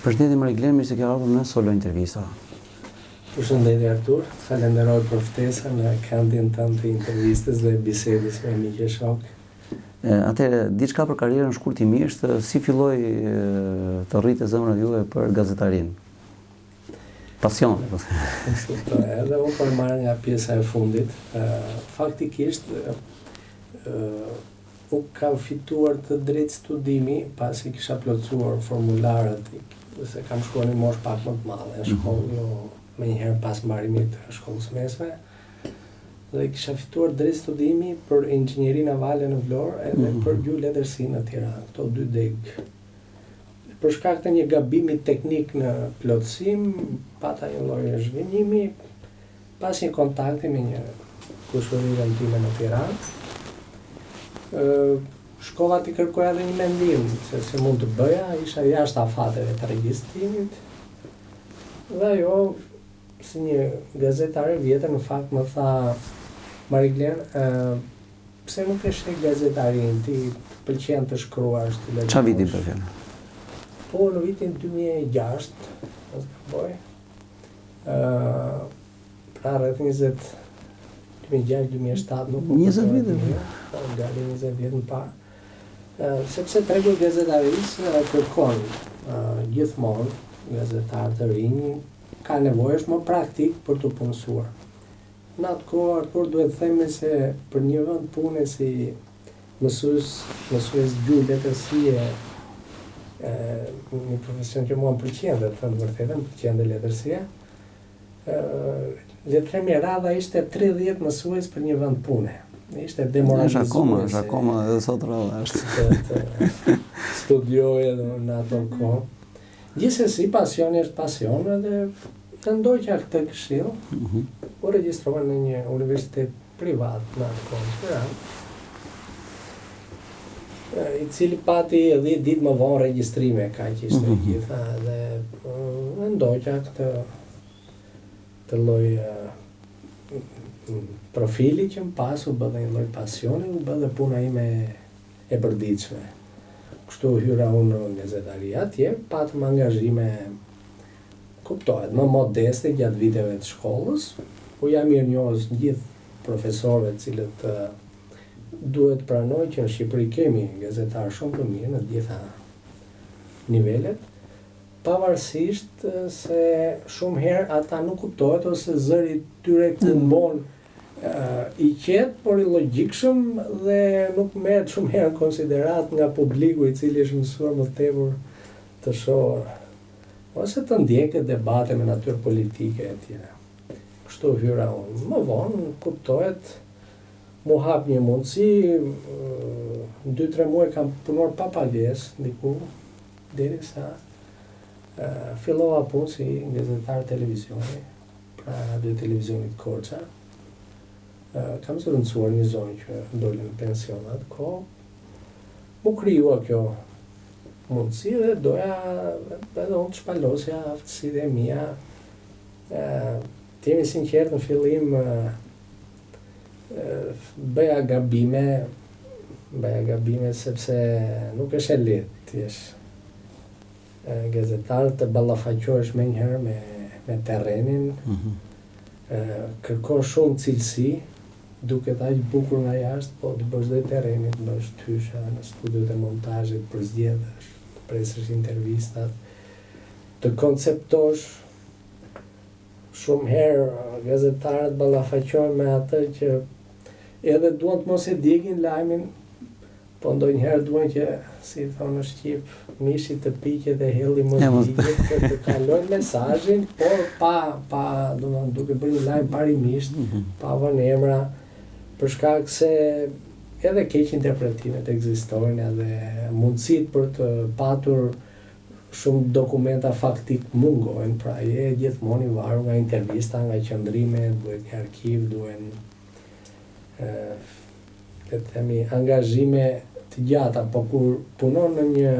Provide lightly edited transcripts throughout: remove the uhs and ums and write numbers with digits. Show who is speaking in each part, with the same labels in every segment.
Speaker 1: Përshëndetje Mariglen, mirë se ke ardhur në Solo Intervista.
Speaker 2: Përshëndetje Artur, falenderoj për ftesën në këndin tënd të intervistës dhe bisedës me miq e shok.
Speaker 1: Atëherë, diçka për karrierën shkurtimisht, si filloi të rritë zemra juaj për gazetarinë? Pasion.
Speaker 2: Edhe unë po marr nga pjesa e fundit. Faktikisht u kam fituar të drejtë studimi pasi kisha plotësuar formularët, se kam shkuar në moshë pak më të madhe në shkollë, jo menjëherë pas mbarimit të shkollës mesme, dhe kisha fituar drejt studimi për inxhinieri navale në Vlorë edhe për gjuhëletërsinë në Tiranë, këto dy degë. Për shkak të një gabimi teknik në plotësim, pata një lloj zhvillimi, pas një kontakti me një kushërinë time në Tiranë. Shkova të kërkoja edhe një mendim se mund të bëja, isha jashtë afateve të regjistrimit, dhe ajo, si një gazetare vjetër, në fakt më tha, Mariglen, pse nuk e sheh gazetarin, ti pëlqen të shkruash, të lexosh.
Speaker 1: Çfarë viti për fjalë?
Speaker 2: Po, në vitin 2006, mos gaboj, pra rreth 2006-2007, nuk
Speaker 1: 20 vite.
Speaker 2: Po, gali 20 vjet më parë. Sepse tregu i gazetarisë kërkon gjithmonë gazetar të rinj, ka nevojë më praktik për të punësuar. Në atë kohë, Artur, duhet të themi se për një vend pune si mësues gjuhëletërsie, një profesion që mua më pëlqen dhe të thënë vërtetën, pëlqen dhe letërsia, le të themi radha ishte 30 mësues për një vend pune. Ishte demoralizuese.
Speaker 1: Është akoma edhe sot radha është.
Speaker 2: Të studioje në ato kohë. Gjithsesi, pasioni është pasion dhe të ndoqja këtë këshill. U regjistrova në një universitet privat në atë kohë në Tiranë, i cili pati 10 ditë më vonë regjistrime, kaq ishte gjitha, dhe ndoqja këtë lloj profili që më pas u bë dhe një lloj pasioni, u bë dhe puna ime e përditshme. Kështu hyra unë në gazetari atje, patëm angazhime, kuptohet, më modeste gjatë viteve të shkollës, u jam mirënjohës gjithë profesorëve cilët duhet pranoj që në Shqipëri kemi gazetarë shumë të mirë në gjitha nivelet, pavarësisht se shumë herë ata nuk kuptohet ose zëri tyre këmbon i qetë, por i logjikshëm dhe nuk merret shumë herë në konsiderat nga publiku i cili është mësuar më tepër të shohë ose të ndjekë debate me natyrë politike e tjera. Kështu hyra unë. Më vonë kuptohet, mu hap një mundësi, 2-3 muaj kam punuar pa pagesë ndiku, derisa fillova punë si gazetar televizioni, pra radio televizionit Korça. Kam zëvendësuar një zonë që doli në pension atë kohë. Mu krijua kjo mundësi dhe doja edhe unë të shpalosja aftësitë e mia. Të jemi sinqert, në fillim bëja gabime sepse nuk është e lehtë të jesh gazetar, të ballafaqohesh menjëherë me terrenin, kërkon shumë cilësi, duket aq bukur nga jashtë, po të bësh dhe terrenin, të bësh tysha në studiot e montazhit, përzgjedhësh, të presësh intervistat, të konceptosh. Shumë herë gazetarët ballafaqohen me atë që edhe duan të mos e djegin lajmin, po ndonjëherë duan që, si thonë në Shqip, mishi të piqet dhe helli mos digjet, të kalojnë mesazhin, por duke bërë një lajm parimisht, pa vënë emra, për shkak se edhe keq interpretimet ekzistojnë, edhe mundësitë për të patur shumë dokumenta faktik mungojnë, pra je gjithmonë i varur nga intervista, nga qëndrime, duhet një arkiv, duhen të themi angazhime të gjata, po kur punon në një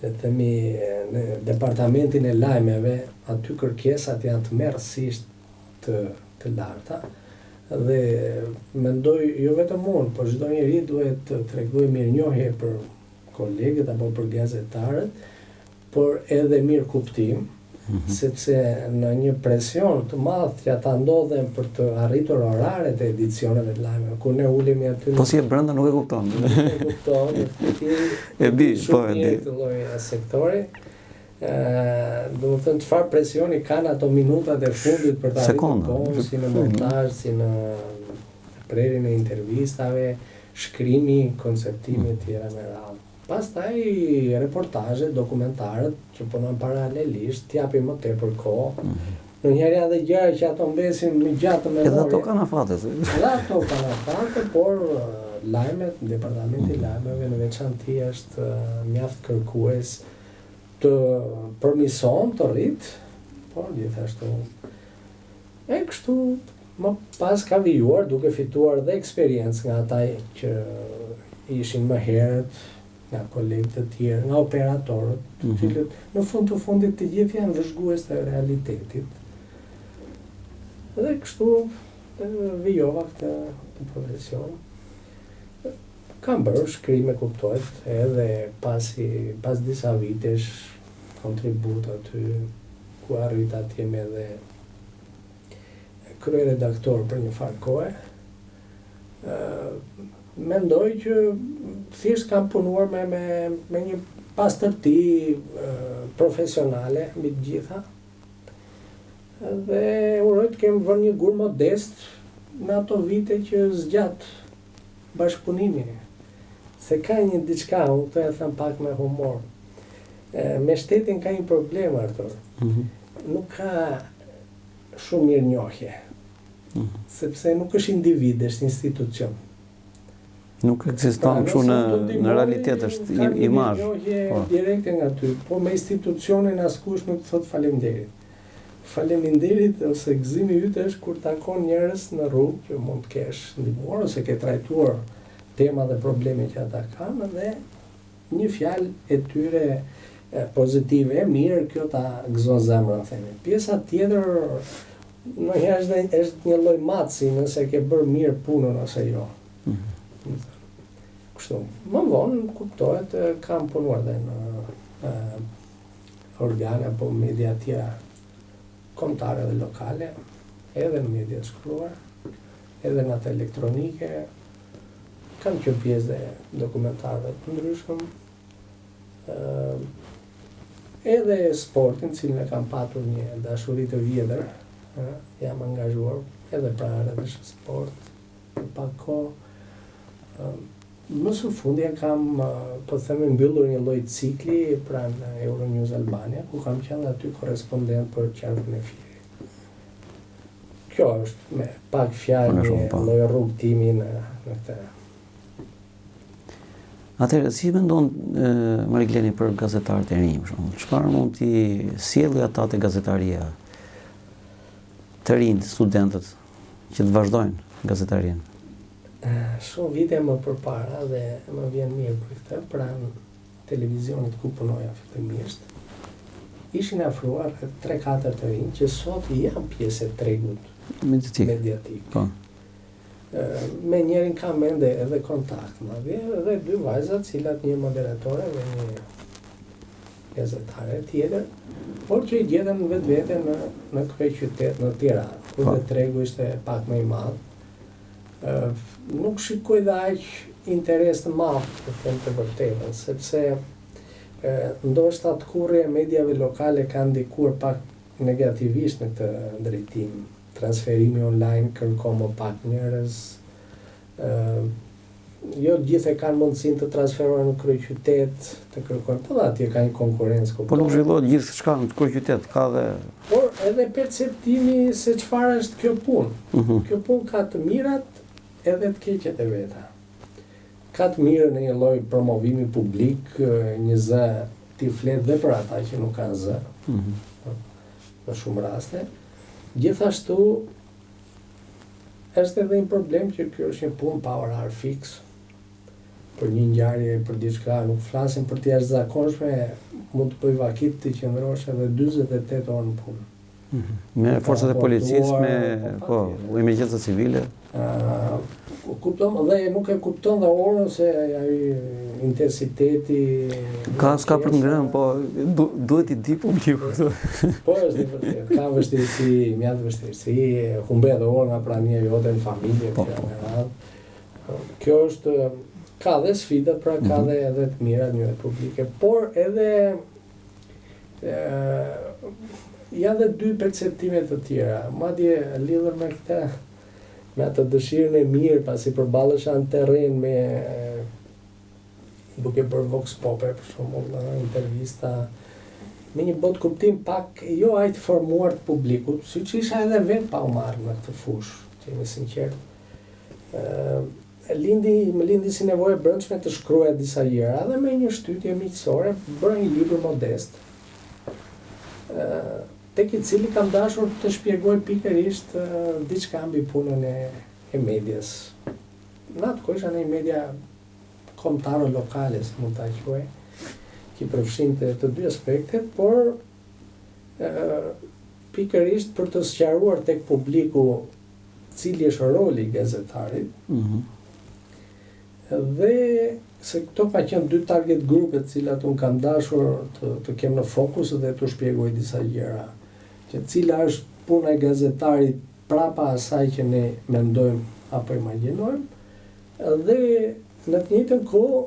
Speaker 2: në departamentin e lajmeve, aty kërkesat janë të merrësisht të larta, dhe mendoj jo vetëm unë, por çdo njeri duhet të tregojë mirënjohje për kolegët apo për gazetarët, por edhe mirë kuptim, sepse në një presion të madh që ata ndodhen për të arritur oraret e edicioneve të lajmeve, ku ne ulemi aty.
Speaker 1: Po si e brenda nuk e kupton.
Speaker 2: Nuk e kupton,
Speaker 1: e di, po e di.
Speaker 2: Këtë lloj sektori. Do të thënë çfarë presioni kanë ato minutat e fundit për të arritur kohën, si në montazh, si në prerjen e intervistave, shkrimi, konceptimi e tjera me radhë. Pastaj reportazhet, dokumentarët që punojnë paralelisht, t'japin më tepër kohë. Ndonjëherë janë dhe gjëra që ato mbesin më gjatë memorie.
Speaker 1: Edhe ato kanë afate.
Speaker 2: Edhe ato kanë afate, por lajmet, departamenti i lajmeve në veçantë është mjaft kërkues të përmison të rrit, por gjithashtu e kështu më pas ka vijuar duke fituar dhe eksperiencë nga ata që ishin më herët, nga kolegët të tjerë, nga operatorët, të cilët në fund të fundit të gjithë janë vëzhgues të realitetit. Dhe kështu vijova këtë profesion. Kam bërë shkrime, kuptohet, edhe pas disa vitesh kontribut aty, ku arrit atje me edhe kryeredaktor për një farë kohe. Mendoj që thjesht kam punuar me një pastërti profesionale mbi të gjitha. Dhe uroj të kem vënë një gur modest në ato vite që zgjat bashkëpunimi. Se ka një diçka, unë të e them pak me humor. Me shtetin ka një problem, Artur. Nuk ka shumë mirë njohje. Sepse nuk është individ, është institucion.
Speaker 1: Nuk ekziston kështu në realitet, është imazh.
Speaker 2: Ka një njohje direkte nga ty, po me institucionin askush nuk të thot faleminderit. Faleminderit ose gëzimi yt është kur takon njerëz në rrugë që mund të kesh ndihmuar ose ke trajtuar tema dhe probleme që ata kanë dhe një fjalë e tyre pozitive, e mirë, kjo ta gëzon zemrën, themi. Pjesa tjetër ndonjëherë është një lloj matësi nëse ke bërë mirë punën ose jo. Kështu. Më vonë kuptohet kam punuar dhe në organe apo media tjera kombëtare dhe lokale, edhe në media të shkruar, edhe në atë elektronike, kam qenë pjesë dhe dokumentarëve të ndryshëm, edhe sportin, cilën e kam patur një dashuri të vjetër, jam angazhuar edhe pranë edhe sport, për pak kohë. Më së fundja kam, po themi, mbyllur një lloj cikli pranë Euronews Albania, ku kam qenë aty korrespondent për qarkun e Firit. Kjo është me pak fjalë një lloj rrugtimi në këtë.
Speaker 1: Atëherë, si mendon Marigleni për gazetarët e rinj, për shembull? Çfarë mund t'i sjellë ata te gazetaria? Të rinj, studentët që të vazhdojnë gazetarinë?
Speaker 2: Shumë vite më përpara dhe më vjen mirë për këtë, pranë televizionit ku punoja fillimisht, ishin afruar 3-4 të rinj që sot janë pjesë e tregut mediatik.
Speaker 1: Po.
Speaker 2: Me njerin kam ende edhe kontakt madje dhe 2 vajzat, cilat një moderatore dhe një gazetare tjetër, por që i gjetën vetvete në kryeqytet në Tiranë, ku dhe tregu ishte pak më i madh. Nuk shikoj dhe aq interes të madh për them të vërtetën, sepse ndoshta të kurrja e mediave lokale ka ndikuar pak negativisht në këtë drejtim. Transferimi online kërkon më pak njerëz, jo gjithë e kanë mundësinë të transferohen në kryeqytet, të kërkojnë, po dhe atje ka një konkurrencë.
Speaker 1: Po nuk zhvillohet gjithçka në kryeqytet, ka dhe...
Speaker 2: Por edhe perceptimi se çfarë është kjo punë. Kjo punë ka të mirat edhe të keqet e veta. Ka të mirë në një lloj promovimi publik, një zë t'i flet dhe për ata që nuk kanë zë, në shumë raste. Gjithashtu, është edhe një problem që kjo është një punë pa orar fiks, për një ngjarje, për diçka, nuk flasim për të jashtëzakonshme, mund të bëj vakit të qëndrosh edhe 48 orë në punë.
Speaker 1: Me forcat e policisë, emergjenca civile.
Speaker 2: Kupton dhe nuk e kupton dhe orën se intensiteti
Speaker 1: S'ka për të ngrënë, po duhet i di publiku.
Speaker 2: Po është vërtet, ka vështirësi, mjaft vështirësi, humbet edhe orë nga prania jote në familje, kjo është ka dhe sfida, pra ka dhe edhe të mirat njëre publike, por edhe janë dhe dy perceptime të tjera, madje lidhur me këtë, me atë dëshirën e mirë, pasi përballesha në terren me duke bërë Vox Pope, për shembull, intervista me një botë kuptim pak jo aq formuar të publikut, siç isha edhe vetë pa u marrë në këtë fushë, të jemi sinqert. Më lindi si nevojë brendshme të shkruaja disa gjëra dhe me një shtytje miqësore bëra një libër modest, tek i cili kam dashur të shpjegoj pikërisht diçka mbi punën e medias. Në atë kohë isha në media kombëtare lokale, si mund ta quaj, që përfshinte të dy aspektet, por pikërisht për të sqaruar tek publiku cili është roli i gazetarit, dhe se këto ka qenë dy target grupet cilat unë kam dashur të kem në fokus dhe të shpjegoj disa gjëra. Që cila është puna e gazetarit prapa asaj që ne mendojmë apo imagjinojmë, dhe në të njëjtën kohë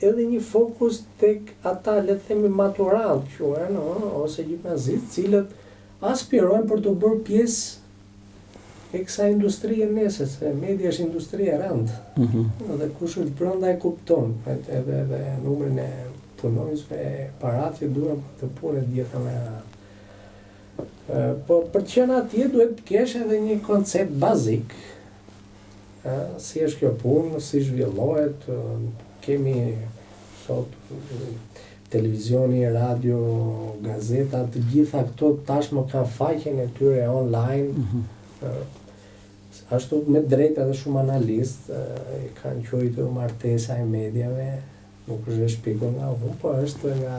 Speaker 2: edhe një fokus tek ata, le të themi, maturant quhen, ose gjimnazistë, cilët aspirojnë për të bërë pjesë e kësaj industrie nesër, se media është industrie e rëndë. Dhe kush është brenda e kupton, edhe numrin e punonjësve, parat që duhen të punë gjitha me po për të qenë atje duhet të kesh edhe një koncept bazik, si është kjo punë, si zhvillohet, kemi sot televizioni, radio, gazeta, të gjitha këto tashmë kanë faqen e tyre online. Ashtu me drejt edhe shumë analistë kanë quajtur martesa e mediave, nuk është shpjeguar nga unë, po është nga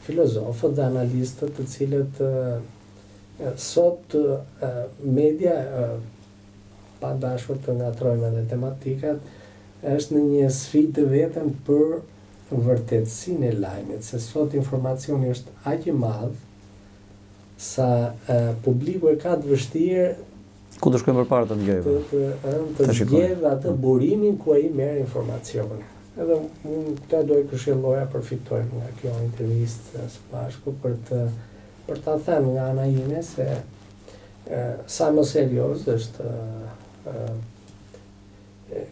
Speaker 2: filozofët dhe analistët të cilët sot media, pa dashur të ngatrojmë edhe tematikat, është në një sfidë të vetëm për vërtetësinë e lajmit, se sot informacioni është aq i madh sa publiku e ka të vështirë
Speaker 1: ku të shkojmë përpara të ndjejmë.
Speaker 2: Të zgjedhë atë burimin ku ai merr informacionin. Edhe unë këta do e këshilloja përfitojmë nga kjo intervistë së bashku për ta thënë nga ana ime se sa më serioz është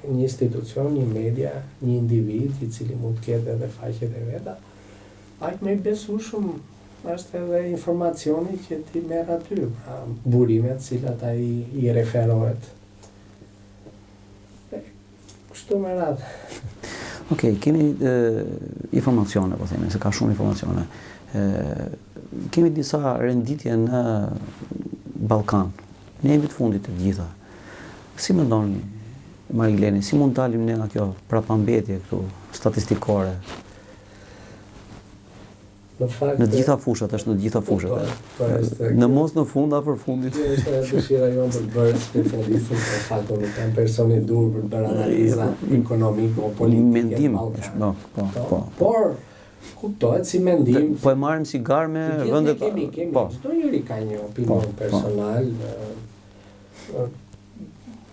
Speaker 2: një institucion, një media, një individ i cili mund të ketë edhe faqet e veta, aq më i besueshëm është edhe informacioni që ti merr aty, pra burimet cilat ai i referohet. Kështu me radhë.
Speaker 1: Okej, kemi informacione, po themi, se ka shumë informacione. Kemi disa renditje në Ballkan. Ne jemi të fundit të gjitha. Si mendoni, Marigleni, si mund dalim ne nga kjo prapambetje këtu statistikore? Në të gjitha fushat, është në të gjitha fushat. Në mos në fund, afër fundit.
Speaker 2: Kjo është dëshira jonë për të bërë specialistën, për fakto nuk kanë personi dur për të bërë analiza ekonomiko, politike.
Speaker 1: Mendim, po.
Speaker 2: Por, kuptohet si mendim.
Speaker 1: Po e marrim si garë me vendet.
Speaker 2: Kemi. Çdo njeri ka një opinion personal.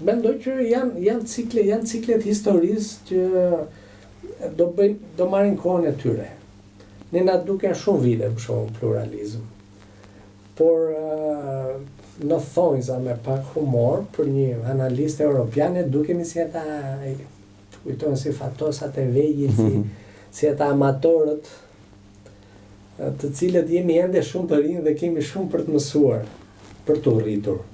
Speaker 2: Mendoj që janë ciklet historisë që do marrin kohën e tyre. Ne na duken shumë vite për shumë pluralizm. Por në thonjza me pak humor për një analist europian, ne dukemi si ata kujtojnë si fatosat e vegjël, si ata amatorët, të cilët jemi ende shumë të rinj dhe kemi shumë për të mësuar, për të rritur.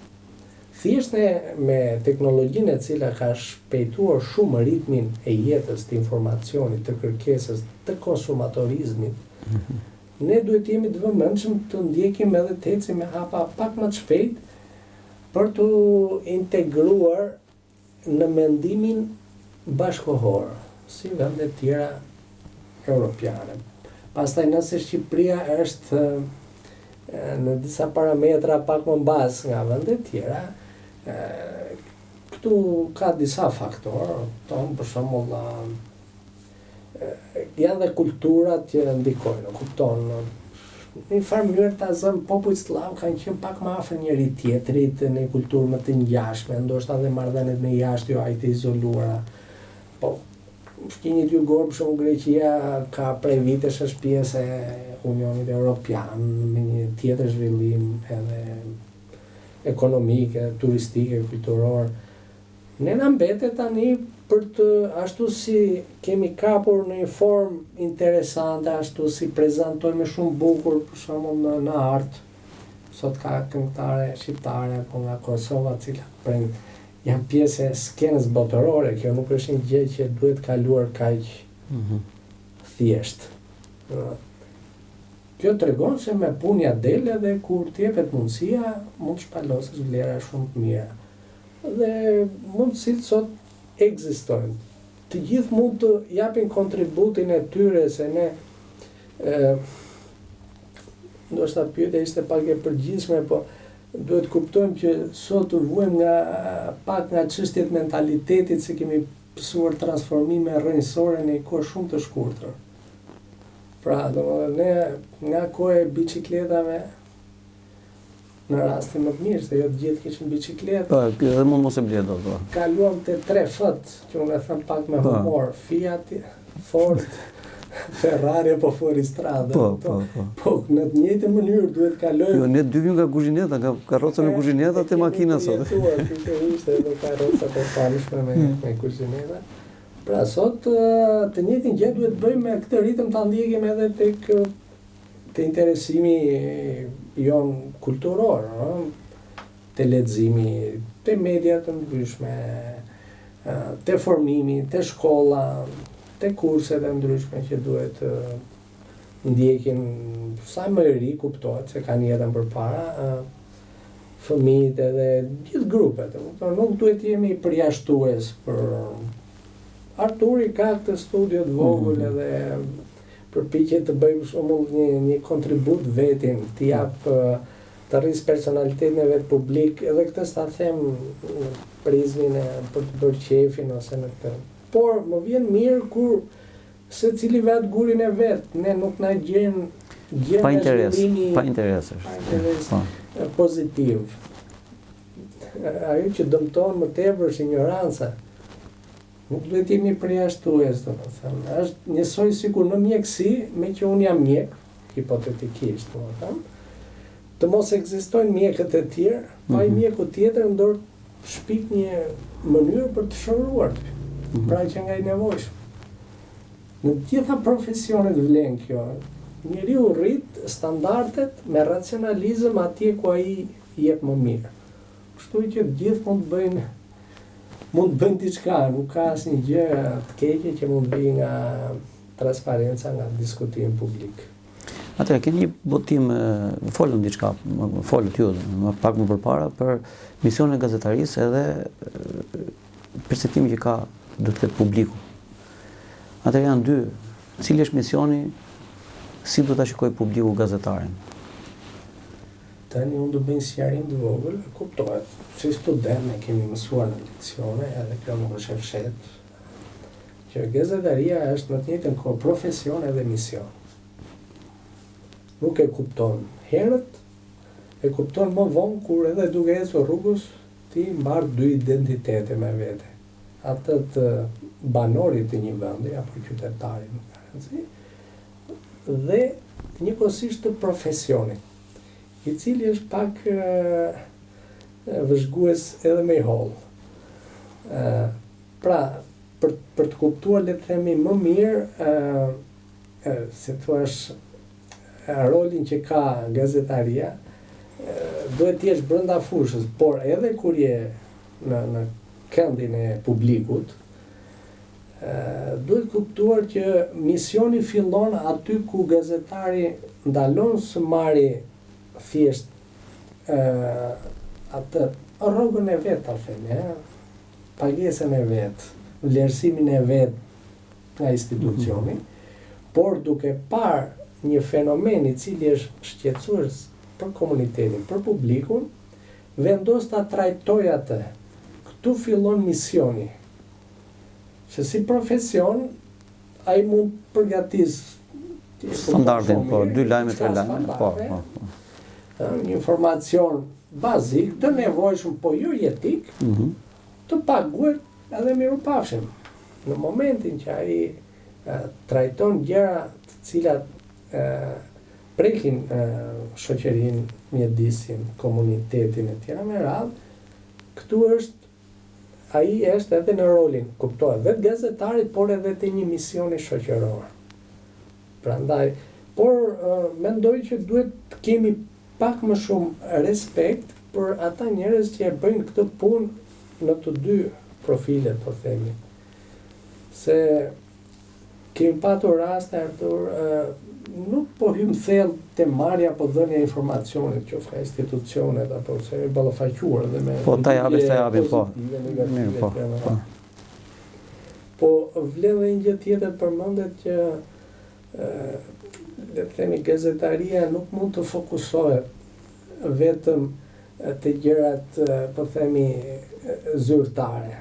Speaker 2: Thjesht me teknologjinë e cila ka shpejtuar shumë ritmin e jetës, të informacionit, të kërkesës, të konsumatorizmit, ne duhet jemi të vëmendshëm të ndjekim edhe të ecim me hapa pak më të shpejt për të integruar në mendimin bashkohor, si vendet tjera europiane. Pastaj nëse Shqipëria është në disa parametra pak më bazë nga vendet tjera. Këtu ka disa faktorë, për shembull janë dhe kulturat që ndikojnë, kupton. Në një farë mënyrë ta zëm popujt slav kanë qenë pak më afër njëri tjetrit në kulturë më të ngjashme, ndoshta edhe marrëdhëniet me jashtë jo aq të izoluara. Po shkinjit jugor, për shembull Greqia ka prej vitesh është pjesë e Unionit Evropian me një tjetër zhvillim edhe ekonomik, turistik, kulturor. Ne na mbetet tani për të ashtu si kemi kapur në një formë interesante, ashtu si prezantojmë shumë bukur, për shembull në art. Sot ka këngëtare shqiptare apo nga Kosova, të cilat janë pjesë e skenës botërore, kjo nuk është një gjë që duhet kaluar kaq thjesht. Kjo tregon se me punja del edhe kur t'jepet mundësia, mund të shpalosesh vlera shumë të mira. Dhe mundësitë sot ekzistojnë. Të gjithë mund të japin kontributin e tyre, se ne ndoshta pyetja ishte pak e përgjithshme, po duhet kuptojmë që sot vuajmë nga çështjet mentalitetit, se kemi pësuar transformime rrënjësore në një kohë shumë të shkurtër. Pra, ne nga koha e bicikletave, në rastin më të mirë, se jo të gjithë kishin bicikletë.
Speaker 1: Po, edhe mund mos e blet dot.
Speaker 2: Kaluam te 3 fët, që unë e them pak me humor, Fiat, Ford, Ferrari apo Fuoristrada. Po, në të njëjtën mënyrë duhet kalojmë.
Speaker 1: Jo, ne dy vim nga kuzhineta, nga karroca me kuzhineta te makina sot.
Speaker 2: Ishte edhe karroca të famshme me kuzhineta. Pra sot të njëjtin gjë duhet bëjmë me këtë ritëm, ta ndjekim edhe te interesimi jon kulturor, te leximi, te media të ndryshme, te formimi, te shkolla, te kurset e ndryshme që duhet ndjekin sa më ri, kuptohet se kanë jetën përpara, fëmijët edhe gjithë grupet. Nuk duhet jemi përjashtues për Arturi ka këtë studio të vogël edhe përpiqet të bëjë për shembull një kontribut vetin, të jap të rris personalitetin e vet publik, edhe këtë s'ta them në prizmin e për të bërë qefin ose në këtë. Por më vjen mirë kur secili vet gurin e vet, ne nuk na gjen
Speaker 1: pa interes
Speaker 2: pozitiv. Ajo që dëmton më tepër është ignoranca. Nuk duhet jemi përjashtues, domethënë. Është njësoj sikur në mjekësi, me që unë jam mjek, hipotetikisht, të mos ekzistojnë mjekët e tjerë, pa i mjeku tjetër ndor shpik një mënyrë për të shëruar, pra që nga i nevojshëm. Në gjitha profesionet vlen kjo. Njeriu rrit standardet me racionalizëm atje ku ai jep më mirë. Kështu që gjithë mund të bëjnë diçka, nuk ka asnjë gjë të keqe që mund të vijë nga transparenca, nga diskutimi publik.
Speaker 1: Atëherë keni një botim, folëm diçka, folët ju pak më përpara për misionin e gazetarisë edhe perceptimin që ka do të ketë publiku. Atëherë janë dy, cili është misioni, si do ta shikojë publiku gazetarin?
Speaker 2: Tani unë do bëj një sqarim të vogël, kuptohet. Si student ne kemi mësuar në leksione, edhe kjo nuk është e fshehtë, që gazetaria është në të njëjtën kohë profesion edhe mision. Nuk e kupton herët, e kupton më vonë kur edhe duke ecur rrugës ti mbar dy identitete me vete. Atë të banorit të një vendi apo qytetarit në garanci, dhe njëkohësisht të profesionit, i cili është pak vëzhgues edhe me i hollë. Pra, për të kuptuar, le të themi më mirë, se thuash, rolin që ka gazetaria, duhet të jesh brenda fushës, por edhe kur je në këndin e publikut, duhet kuptuar që misioni fillon aty ku gazetari ndalon së marri thjesht atë rrogën e vet, ta themi, pagesën e vet, vlerësimin e vet nga institucioni, por duke parë një fenomen i cili është shqetësues për komunitetin, për publikun, vendos ta trajtoj atë. Këtu fillon misioni. Se si profesion, ai mund përgatis
Speaker 1: standardin, po, 2 lajme, 3 lajme, po.
Speaker 2: Një informacion bazik, të nevojshëm, po jo jetik, të paguar edhe mirupafshim. Në momentin që ai trajton gjëra të cilat prekin shoqërinë, mjedisin, komunitetin e tjera me radhë, këtu ai është edhe në rolin, kuptohet, dhe të gazetarit, por edhe të një misioni shoqëror. Prandaj, por mendoj që duhet të kemi pak më shumë respekt për ata njerëz që e bëjnë këtë punë në të dy profilet, po themi. Se kemi patur raste, Artur, nuk po hym thellë te marrja apo dhënia e informacionit, qoftë nga institucionet apo se ballafaqur edhe me
Speaker 1: po ta japin, po.
Speaker 2: Mirë, po. Po vlen edhe një gjë tjetër përmendet që le të themi gazetaria nuk mund të fokusohet vetëm te gjërat, po themi, zyrtare,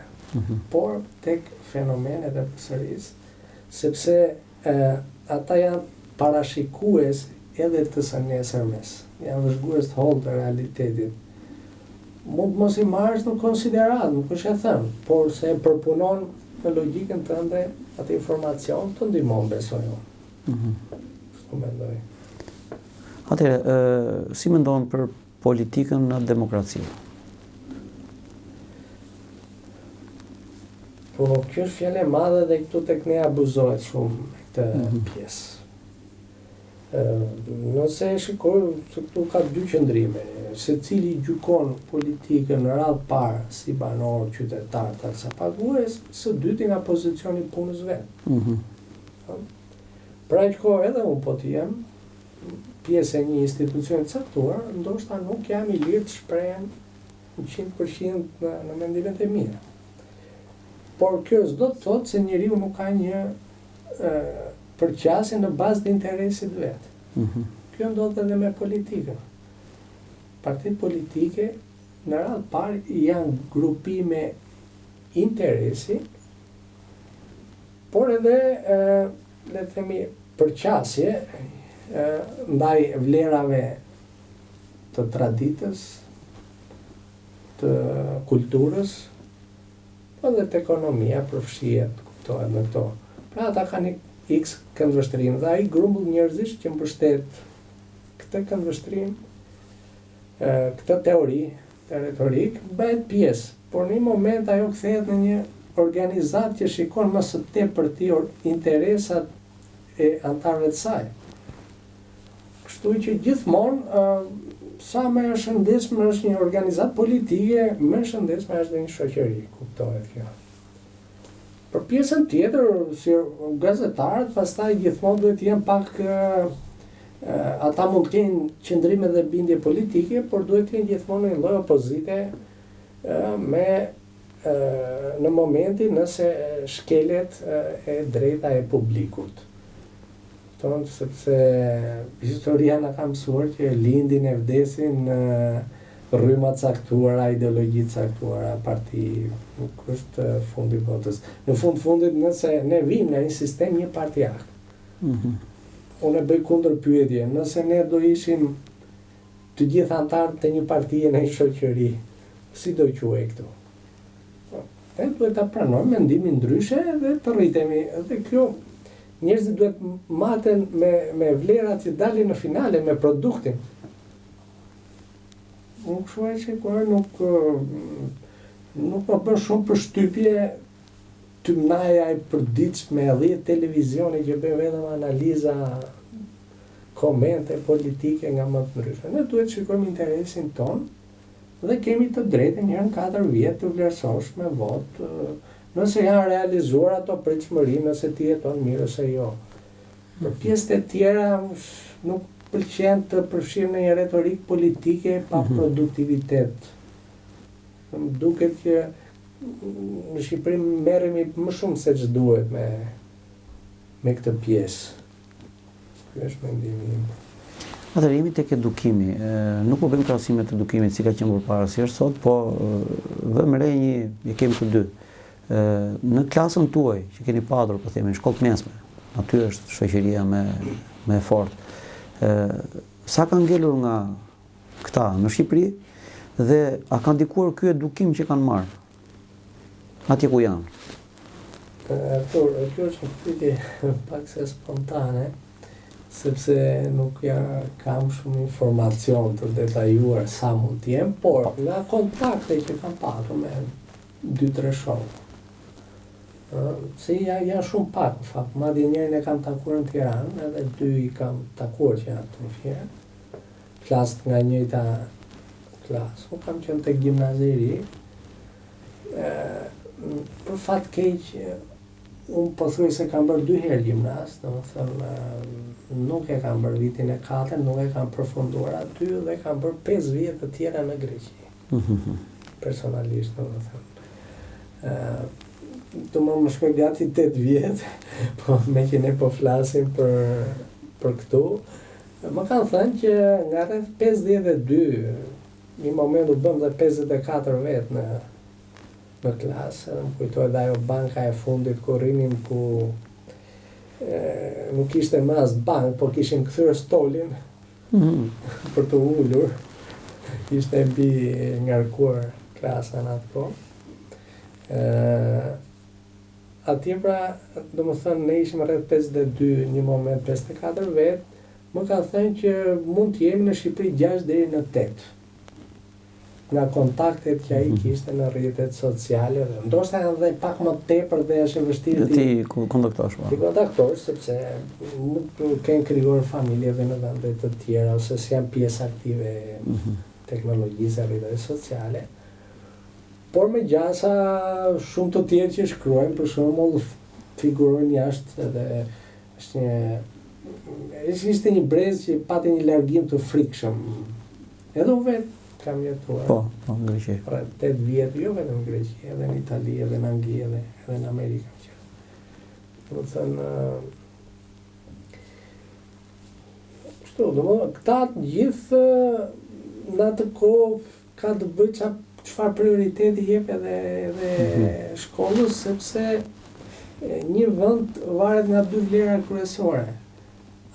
Speaker 2: por tek fenomenet e përsërisë, sepse ata janë parashikues edhe të së nesërmes, janë vëzhgues të hollë të realitetit. Mund mos i marrësh në konsiderat, nuk është e thënë, por se përpunon në logjikën tënde atë informacion të ndihmon, besoj unë. Kështu mendoj.
Speaker 1: Atëherë, si mendon për politikën në demokraci?
Speaker 2: Po, kjo është fjallë e madhe dhe këtu tek ne abuzohet shumë këtë pjesë. Nëse e shikoj, se këtu ka dy qëndrime, se cili gjykon politikën në radhë parë si banor, qytetar, taksapagues, së dyti nga pozicioni punës vetë. Pra që kohë edhe unë po t'jem pjesë e një institucioni caktuar, ndoshta nuk jam i lirë të shprehem 100% në mendimet e mira. Por kjo s'do të thotë se njeriu nuk ka një përqasje në bazë të interesit vetë. Kjo ndodhet edhe me politikën. Partitë politike në radhë parë janë grupime interesi, por edhe le të themi përqasje ndaj vlerave të traditës, të kulturës, edhe të ekonomia, përfshihet, kuptohet në këto. Pra ata kanë X këndvështrim dhe ai grumbull njerëzish që mbështet këtë këndvështrim, këtë teori, të retorik, bëhet pjesë, por në një moment ajo kthehet në një organizat që shikon më së tepërti interesat e antarëve të saj. Kështu që gjithmonë sa më e shëndetshme është një organizat politike, më e shëndetshme është dhe një shoqëri, kuptohet kjo. Për pjesën tjetër, si gazetarët, pastaj gjithmonë duhet të jenë pak ata mund të kenë qëndrime dhe bindje politike, por duhet të jenë gjithmonë një lloj opozite në momentin nëse shkelet e drejta e publikut. Sepse historia na ka mësuar që lindin e vdesin rryma caktuara, ideologji caktuara, parti, nuk është fundi botës. Në fundit nëse ne vim në një sistem një partiak. Unë e bëj kundër pyetje, nëse ne do ishim të gjithë antarët të një partie në një shoqëri, si do quhej këtu? Ne duhet ta pranojmë mendimin ndryshe dhe të rritemi. Dhe kjo njerëzit duhet maten me vlerat që dalin në finale, me produktin. Unë këshuaj që kërë nuk më bën shumë përshtypje të mnaja e përditshme edhe televizioni që bëjnë vetëm analiza, komente politike nga më të ndryshme. Ne duhet shikojmë interesin ton dhe kemi të drejtën njërë në 4 vjetë të vlerësosh me votë, nëse janë realizuar ato pritshmëri, nëse ti jeton mirë ose jo. Për pjesët e tjera nuk pëlqen të përfshirë në një retorik politike pa produktivitet. Më duket që në Shqipëri merremi më shumë se ç'duhet me këtë pjesë. Ky është mendimi im.
Speaker 1: Atëherë jemi tek edukimi. Nuk po bëjmë krahasime të edukimit si ka qenë përpara si është sot, po vëmë re e kemi të dy. Në klasën tuaj që keni padur, po themi, në shkollë të mesme, aty është shoqëria më e fortë. Sa ka ngelur nga këta në Shqipëri dhe a ka ndikuar ky edukim që kanë marrë atje ku janë?
Speaker 2: Kjo është një pyetje pak se spontane, sepse nuk kam shumë informacion të detajuar sa mund të jem, por nga kontakte që kam patur me 2-3 shokë, se janë shumë pak, në fakt, madje njërin e kam takuar në Tiranë, edhe 2 i kam takuar që janë të Fier, klasë nga njëjta klasë. Unë kam qenë tek gjimnaziri, për fat keq, unë po thuaj se kam bërë 2 herë gjimnaz, domethënë nuk e kam bërë vitin e 4, nuk e kam përfunduar aty dhe kam bërë 5 vjet të tjera në Greqi. Personalisht, domethënë. Do më shkoj gati 8 vjet, po me që ne po flasim për këtu, më kanë thënë që nga rreth 52, një moment u bëm dhe 54 vet në klasë, më kujtohet ajo banka e fundit ku rinim ku nuk ishte më as bank, po kishin kthyer stolin për të ulur. Ishte mbi ngarkuar klasa në atë kohë. Atje pra, domethënë ne ishim rreth 52, një moment 54 vet, më ka thënë që mund të jemi në Shqipëri 6 deri në 8. Nga kontaktet që ai kishte në rrjetet sociale, ndoshta edhe pak më tepër dhe është e vështirë
Speaker 1: ti kontaktosh.
Speaker 2: Ti kontaktosh sepse nuk kanë krijuar familje edhe në vende të tjera ose janë pjesë aktive teknologjisë rrjeteve sociale. Por me gjasa shumë të tjerë që shkruajnë, për shembull, figurojnë jashtë edhe ishte një brez që pati një largim të frikshëm. Edhe unë vetë kam jetuar.
Speaker 1: Po, në Greqi.
Speaker 2: Pra 8 vjet, jo vetëm në Greqi, edhe në Itali, edhe në Angli, edhe në Amerikë. Do të thënë, këta gjithë në atë kohë ka të bëjë çfarë prioriteti jep edhe shkollës, sepse një vend varet nga 2 vlera kryesore.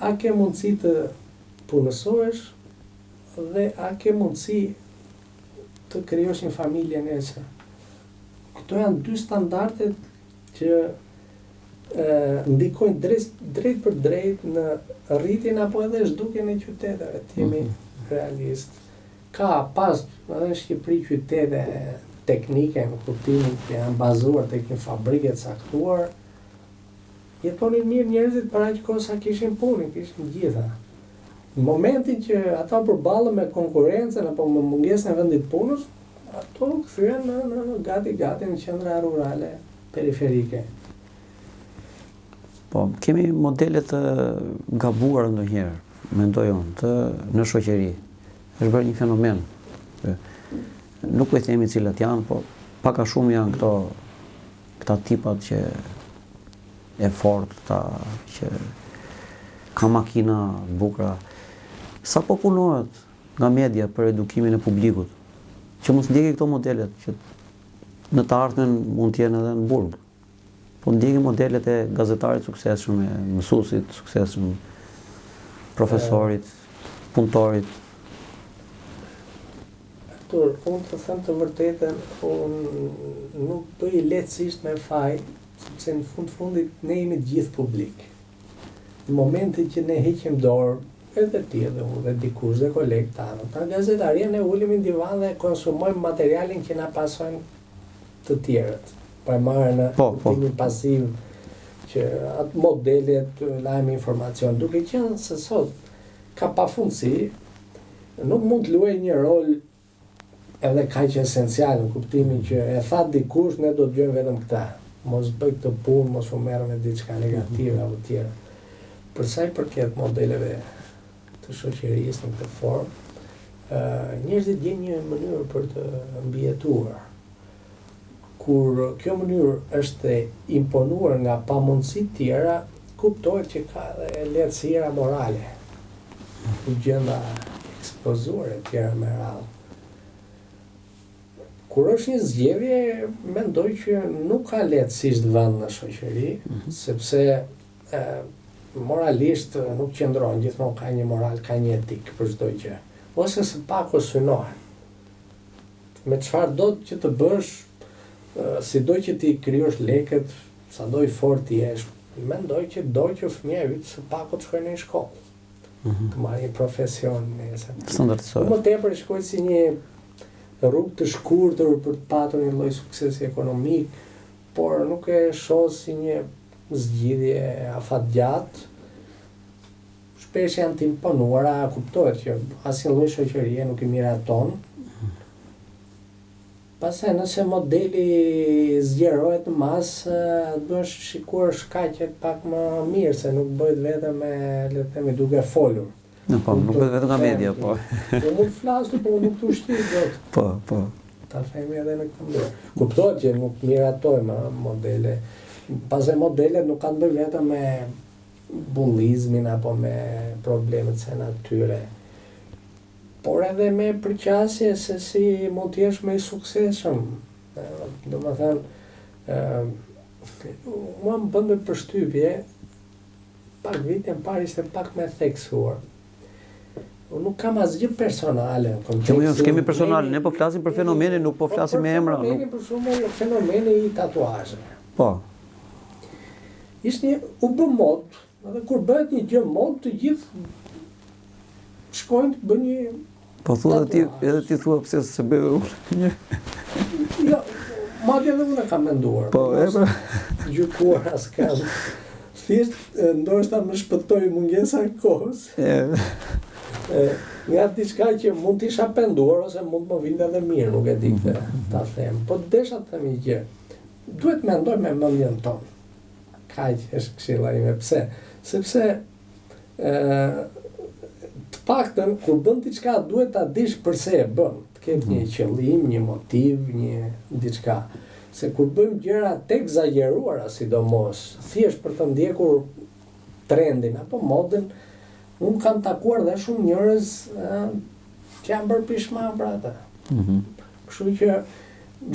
Speaker 2: A ke mundësi të punësohesh dhe a ke mundësi të krijosh një familje nesër. Këto janë 2 standardet që ndikojnë drejt për drejt në rritjen apo edhe zhdukjen e qyteteve, të jemi realist. Ka pas edhe në Shqipëri qytete teknike në kuptimin që janë bazuar tek një fabrike të caktuar, jetonin mirë njerëzit para që kohë sa kishin punë, kishin gjitha. Në momentin që ata përballen me konkurrencën apo me mungesën e vendit punës, ato kthyen në gati në qendra rurale periferike.
Speaker 1: Po, kemi modele të gabuara ndonjëherë, mendoj unë, në shoqëri. Është bërë një fenomen. Nuk po i themi cilat janë, po pak a shumë janë këta tipat që e fortë, që ka makina bukura. Sa po punohet nga media për edukimin e publikut, që mos ndjeki këto modelet, që në të ardhmen mund të jenë edhe në burg. Po ndjeki modelet e gazetarit suksesshëm, e mësuesit suksesshëm, profesorit, punëtorit.
Speaker 2: Unë të them të vërtetën, unë nuk bëj lehtësisht me faj, sepse në fundit ne jemi gjithë publik. Në momentin që ne heqim dorë, edhe ti edhe unë dhe dikush dhe kolegë tanë, ta gazetaria ne ulemi në divan dhe konsumojmë materialin që na pasojnë të tjerët. Pa marrë në kuptimin pasiv që atë modelet lajmë informacion, duke qenë se sot ka pafundësi, nuk mund të luajë një rol edhe kaq esencial në kuptimin që e tha dikush, ne do të dëgjojmë vetëm këtë. Mos bëj këtë punë, mos u merr me diçka negative apo tjera. Për sa i përket modeleve të shoqërisë në këtë formë, njerëzit gjejnë një mënyrë për të mbijetuar. Kur kjo mënyrë është imponuar nga pamundësitë tjera, kuptohet që ka edhe lehtësira morale. u gjenda ekspozuar e tjera me radhë. Kur është një zgjedhje, mendoj që nuk ka lehtësisht vend në shoqëri, sepse moralisht nuk qëndron, gjithmonë ka një moral, ka një etik për çdo gjë. Ose së paku synohen. Me çfarë do që të bësh, sido që ti krijosh lekët, sado i fort jesh, mendoj që do që fëmija yt së paku të shkojnë në shkollë. Të marrë një profesion nesër.
Speaker 1: Standardizohet.
Speaker 2: Më tepër shkoj si një rrugë të shkurtër për të patur një lloj suksesi ekonomik, por nuk e shoh si një zgjidhje afatgjatë. Shpesh janë të imponuara, kuptohet që asnjë lloj shoqërie nuk i miraton. Pastaj nëse modeli zgjerohet në masë, duhet shikuar shkaqet pak më mirë, se nuk bëhet vetëm me, le të themi, duke folur.
Speaker 1: Po, nuk bëhet vetëm nga media, po.
Speaker 2: Po mund të flasë, po nuk të ushtit dot.
Speaker 1: Po.
Speaker 2: Ta themi edhe në këtë mënyrë. Kuptohet që nuk miratojmë modele. Pastaj modelet nuk kanë bërë vetëm me bullizmin apo me problemet se natyre, por edhe me përqasje se si mund të jesh më i suksesshëm. Domethënë, mua më bën përshtypje, pak vitin parë ishte pak më theksuar. Unë nuk kam asgjë personale.
Speaker 1: Kemi personale, ne po flasim për fenomenin, nuk po flasim me emra.
Speaker 2: Fenomeni për shembull, fenomeni i tatuazheve.
Speaker 1: Po.
Speaker 2: Ishte u bë mod, edhe kur bëhet një gjë mod, të gjithë shkojnë të bëjnë një.
Speaker 1: Po thua edhe ti thua pse se bëu një.
Speaker 2: Jo, madje edhe unë kam menduar.
Speaker 1: Po,
Speaker 2: gjykuar askënd. Thjesht ndoshta më shpëtoi mungesa e kohës. Nga diçka që mund të isha penduar ose mund më vinte edhe mirë, nuk e di këtë ta them. Po desha të them një gjë. Duhet mendoj me mendjen tonë. Kaq është këshilla ime. Pse? Sepse të paktën kur bën diçka duhet ta dish pse e bën. Të ketë një qëllim, një motiv, një diçka. Se kur bëjmë gjëra të egzageruara, sidomos, thjesht për të ndjekur trendin apo modën, unë kam takuar dhe shumë njerëz që janë bërë pishman për ata. Kështu që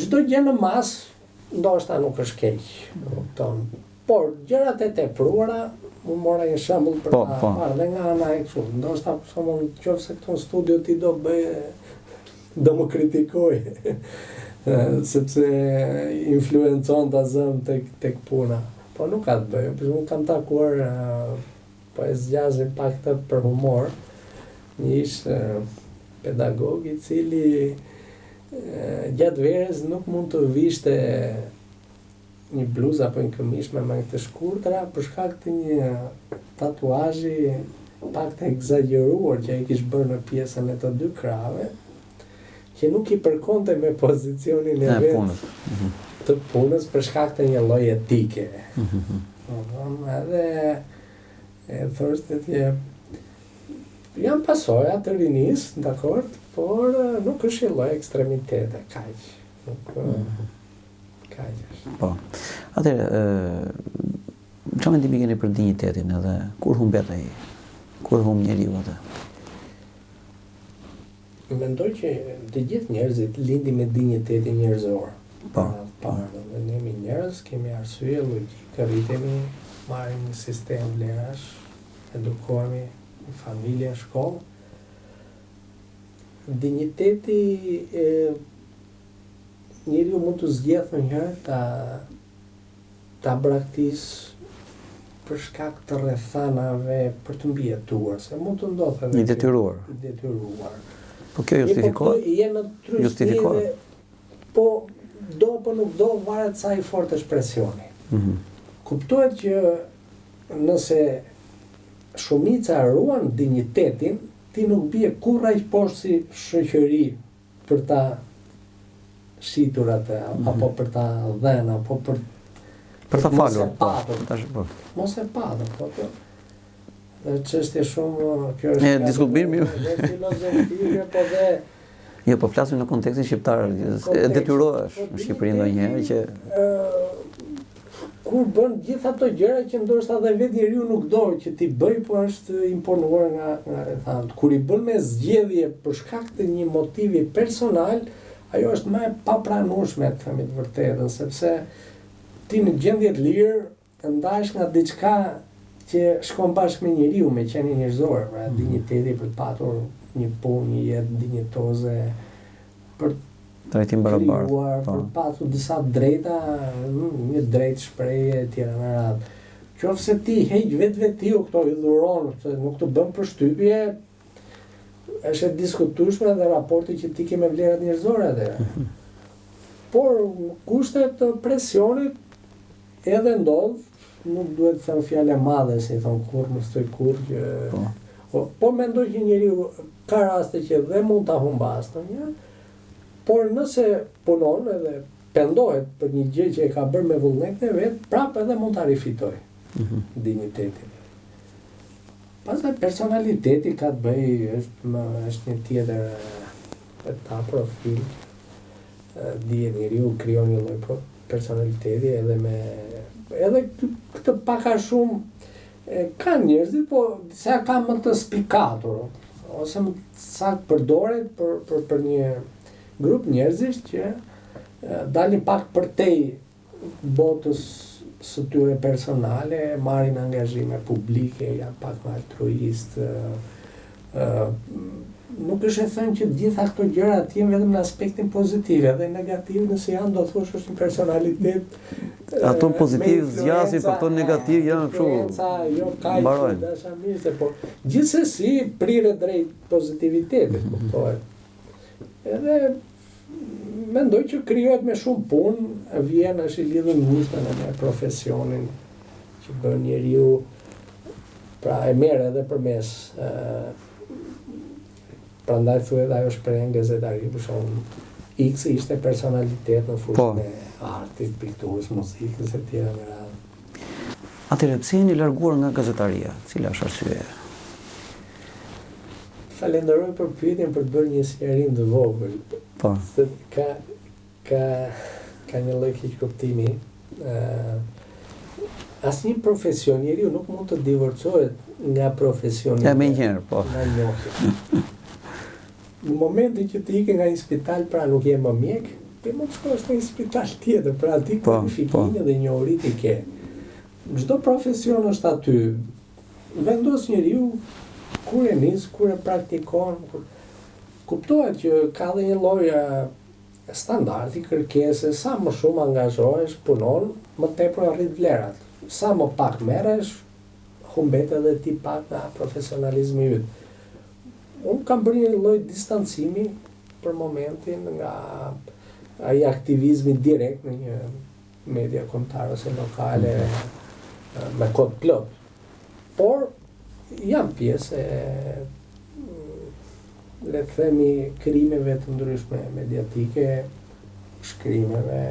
Speaker 2: çdo gjë në masë ndoshta nuk është keq, kupton. Por gjërat e tepruara, unë mora një shembull për ta parë dhe nga ana e kështu. Ndoshta për shembull, nëse këtu në studio ti do më kritikoj. Sepse influencon ta zëm tek puna. Po nuk ka të bëjë, për shembull kam takuar po e zgjazim pak të për humor, një ish pedagog i cili gjatë verës nuk mund të vishte një bluzë apo një këmish me mangë të shkurtra për shkak të një tatuazhi pak të egzageruar që ai kishte bërë në pjesën e të dy krave, që nuk i përkonte me pozicionin e vet të punës për shkak të një lloji etike. Edhe e thoshte që janë pasoja të rinisë, dakord, por nuk është një lloj ekstremitete, kaq. Nuk kaq është.
Speaker 1: Po. Atëherë, çfarë mendimi keni për dinjitetin edhe kur humbet ai? Kur humb njeriu atë?
Speaker 2: Mendoj që të gjithë njerëzit lindin me dinjitetin njerëzor.
Speaker 1: Po.
Speaker 2: Ne jemi njerëz, kemi arsye, logjikë, rritemi, marrim një sistem vlerash, edukohemi në familje, shkollë. Dinjiteti njeriu mund të zgjedhë njëherë ta braktis për shkak të rrethanave për të mbijetuar, se mund të ndodhë edhe
Speaker 1: i detyruar. Po kjo justifikohet?
Speaker 2: Justifikohet. Po do apo nuk do, varet sa i fortë është presioni. Kuptohet që nëse shumica ruan dinjitetin, ti nuk bie kurrë aq poshtë si shoqëri për ta shitur atë, apo për ta dhënë, apo për
Speaker 1: ta falur.
Speaker 2: Mos e patur, po. Dhe çështje shumë, kjo është
Speaker 1: diskutim
Speaker 2: filozofike, po dhe
Speaker 1: jo, po flasim në kontekstin shqiptar, e detyrohesh në Shqipëri ndonjëherë që
Speaker 2: kur bën gjithë ato gjëra që ndoshta edhe vetë njeriu nuk do që ti bëj, po është imponuar nga rrethant. Kur I bën me zgjedhje për shkak të një motivi personal, ajo është më e papranueshme, të themi të vërtetën, sepse ti në gjendje të lirë ndahesh nga diçka që shkon bashkë me njeriu, me qenë njerëzore, pra dinjiteti për të patur një punë, një jetë dinjitoze, për
Speaker 1: trajtim barabartë,
Speaker 2: krijuar, për të patur disa drejta, një drejtë shprehje e tjera me radhë. Qofse ti heq vetë këto I dhuron, se nuk të bën përshtypje, është e diskutueshme dhe raporti që ti ke me vlerat njerëzore atëherë. Por kushtet të presionit edhe ndodh, nuk duhet të them fjalë madhe, si thon kur mos thoj kur që po mendoj që njeriu ka raste që dhe mund ta humbas ndonjë, por nëse punon edhe pendohet për një gjë që e ka bërë me vullnetin e vet, prapë edhe mund ta rifitoj dinjitetin. Pastaj personaliteti ka të bëjë, është një tjetër etapë profil. Dihet njeriu krijon një lloj personaliteti edhe këtë pak a shumë ka njerëzit, po disa ka më të spikatur, ose më saktë përdoret për një grup njerëzish që dalin pak përtej botës së tyre personale, marrin angazhime publike, janë pak më altruist. Nuk është e thënë që gjitha këto gjëra të jenë vetëm në aspektin pozitiv, edhe negativ nëse janë, do thosh është një personalitet.
Speaker 1: Ato pozitiv zgjasin, për ato negativ janë kështu.
Speaker 2: Jo kaq dashamirëse, po gjithsesi prirë drejt pozitivitetit, kuptohet. Edhe mendoj që krijohet me shumë punë, vjen është I lidhur ngushtë me profesionin që bën njeriu, pra e merr edhe përmes prandaj thuhet ajo shprehje në gazetari, për shembull X ishte personalitet në fushën e artit, pikturës, muzikës e tjera me radhë.
Speaker 1: Atëherë pse jeni larguar nga gazetaria? Cila është arsyeja?
Speaker 2: Falenderoj për pyetjen, për të bërë një sqarim të vogël.
Speaker 1: Po.
Speaker 2: Se ka një lloj keq kuptimi. Asnjë profesion, njeriu nuk mund të divorcohet nga profesioni.
Speaker 1: Ja, me njëherë, po.
Speaker 2: Nga njohja. Në momentin që ti ike nga një spital, pra nuk je më mjek, ti mund të shkosh në një spital tjetër, pra ti kualifikimin dhe njohurit I ke. Çdo profesion është aty. Vendos njeriu kur e nis, kur e praktikon, kuptohet që ka dhe një lloj standardi, kërkese, sa më shumë angazhohesh, punon, më tepër arrit vlerat. Sa më pak merresh, humbet edhe ti pak nga profesionalizmi yt. Unë kam bërë një lloj distancimi për momentin nga ai aktivizmi direkt në një media kombëtare ose lokale me kod plot. Por jam pjesë e le të themi krijimeve të ndryshme mediatike, shkrimeve,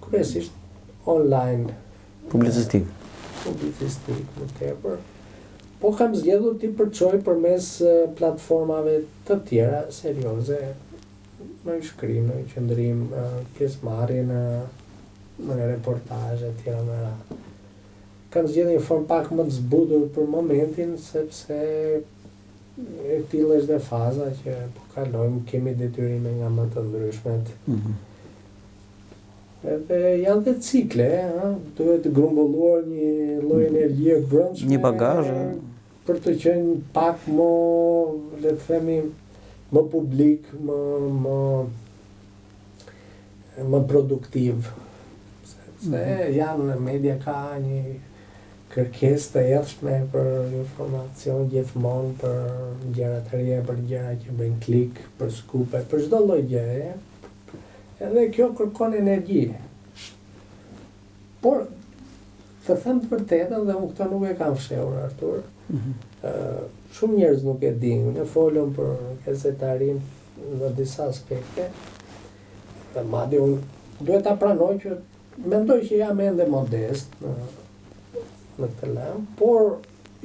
Speaker 2: kryesisht online,
Speaker 1: publicistik
Speaker 2: më tepër. Po kam zgjedhur ti përçoj përmes platformave të tjera serioze, në shkrim, në qëndrim, pjesëmarrje në reportazhe të tjera me radhë. Kam zgjedhur një formë pak më të zbutur për momentin, sepse e tillë është dhe faza që po kalojmë, kemi detyrime nga më të ndryshmet. Edhe janë dhe cikle, duhet të grumbulluar një lloj energjie brendshme.
Speaker 1: Një bagazh
Speaker 2: për të qenë pak më, le të themi, më publik, më produktiv. Sepse janë media ka një kërkesë të jetshme për informacion gjithmonë, për gjëra të reja, për gjëra që bëjnë klik, për skupe, për çdo lloj gjëje. Edhe kjo kërkon energji. Por, të them të vërtetën, dhe unë këto nuk e kam fshehur, Artur, shumë njerëz nuk e dinë. Ne folëm për gazetarin në disa aspekte, dhe madje unë duhet ta pranoj që mendoj që jam ende modest në këtë lëm, por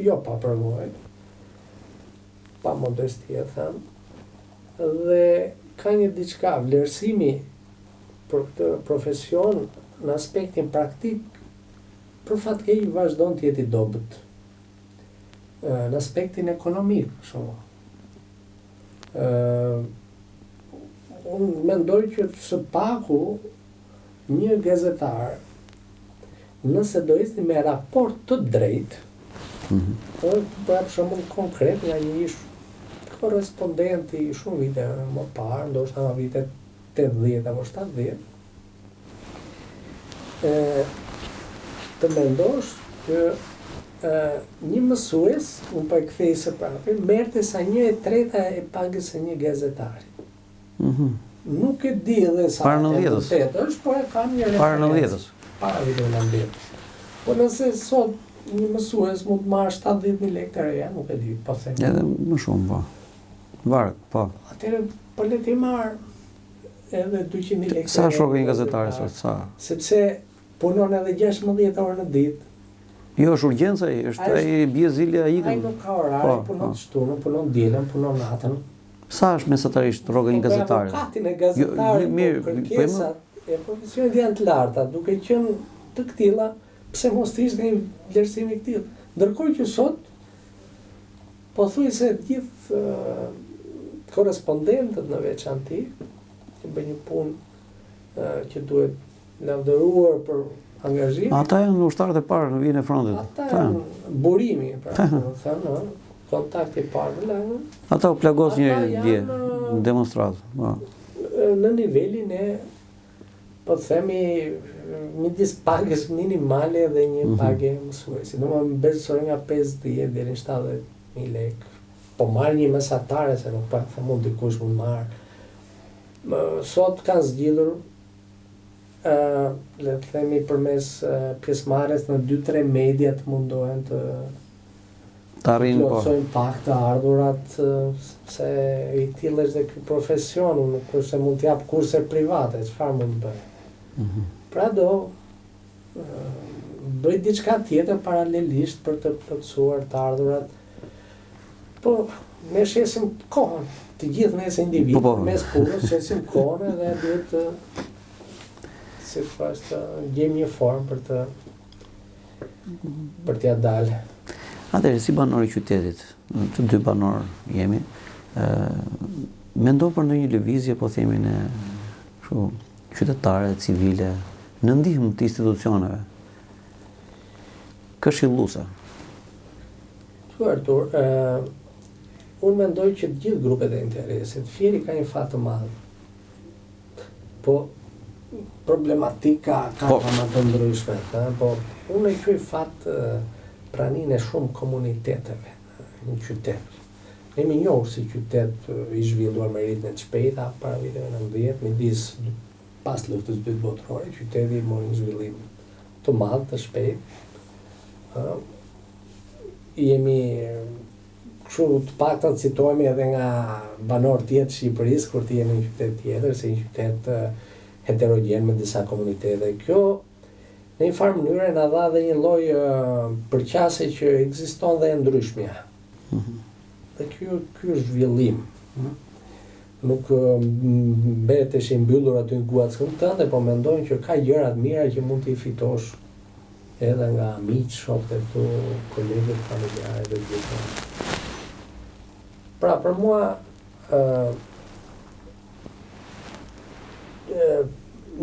Speaker 2: jo pa përvojë, pa modesti e them, dhe ka një diçka, vlerësimi për këtë profesion në aspektin praktik, për fat keq vazhdon të jetë i dobët. Në aspektin ekonomik, shumë. Unë mendoj që së paku një gazetar, nëse do isni me raport të drejt, për shembull konkret nga një ish korrespondenti shumë vite më parë, ndoshta në vitet 80 apo 70, të mendosh që një mësues, unë pa e kthej së prapi, merrte sa 1/3 e pagës së një gazetari. Nuk e di edhe sa
Speaker 1: Para 90-s.
Speaker 2: është, po e kam një
Speaker 1: Para
Speaker 2: referencë.
Speaker 1: 90-s.
Speaker 2: Para vitit 90. Po nëse sot një mësues mund të marrë 70.000 lekë të reja, nuk e di, po them.
Speaker 1: Edhe më shumë, po. Varet, po.
Speaker 2: Atëherë, po le të marr edhe 200.000 lekë.
Speaker 1: Sa shokë një gazetari sot, sa?
Speaker 2: Sepse punon edhe 16 orë në ditë.
Speaker 1: Jo, është urgjenca, është ai bie zilja
Speaker 2: Ai
Speaker 1: ikën.
Speaker 2: nuk ka orare, punon shtunën, punon dielën, punon natën.
Speaker 1: Sa është mesatarisht rroga një gazetari?
Speaker 2: Avokatin e gazetarit,
Speaker 1: mirë,
Speaker 2: kërkesat e profesionit janë të larta, duke qenë të këtilla, pse mos të ishte një vlerësim i këtill. Ndërkohë që sot, pothuajse të gjithë korrespondentët në veçanti, që bëjnë një punë që duhet lavdëruar për angazhim.
Speaker 1: Ata janë ushtarët e parë në vijën e frontit.
Speaker 2: Ata janë burimi, pra, thënë, kontakti i parë në lagë.
Speaker 1: Ata u plagos një dje në demonstratë.
Speaker 2: Në nivelin e, po të themi, midis pagës minimale dhe një pagë mësuesi. Domethënë besoj nga 50 deri në 70.000 lekë. Po marr një mesatare, se nuk pak mund dikush mund marr. Sot kanë zgjidhur le të themi përmes pjesëmarrjes në 2-3 media të mundohen të
Speaker 1: arrijnë
Speaker 2: plotësojnë pak të ardhurat, se i tillë është dhe ky profesion, nuk është se mund të jap kurse private, çfarë mund të bëj. Pra do bëj diçka tjetër paralelisht për të plotësuar të ardhurat. Po, ne shesim kohën, të gjithë ne si individ, mes punës shesim kohën edhe duhet të si pas të gjejmë një formë për t'ja dalë.
Speaker 1: Atëherë, si banor i qytetit, të dy banor jemi, mendon për ndonjë lëvizje, po themi në qytetare, civile, në ndihmë të institucioneve, këshilluese?
Speaker 2: Artur, unë mendoj që të gjithë grupet e interesit, fieri ka një fat të madh. Po problematika ka më të ndryshme, po unë e quaj fat praninë e shumë komuniteteve në qytet. Ne jemi njohur si qytet i zhvilluar me ritme të shpejta para viteve 90, midis pas luftës së dytë botërore, qyteti mori një zhvillim të madh, të shpejt. Jemi kështu të paktën citohemi edhe nga banor tjetër të Shqipërisë kur të jemi në një qytet tjetër, si një qytet heterogjen me disa komunitete. Kjo në një farë mënyrë na dha dhe një lloj përqasje që ekziston dhe e ndryshmja. Dhe ky është zhvillim. Nuk mbetesh i mbyllur aty në guackën tënde, po mendojnë që ka gjëra të mira që mund t'i fitosh edhe nga miq, shokët e tu, kolegët, familjarë dhe gjithë. Pra, për mua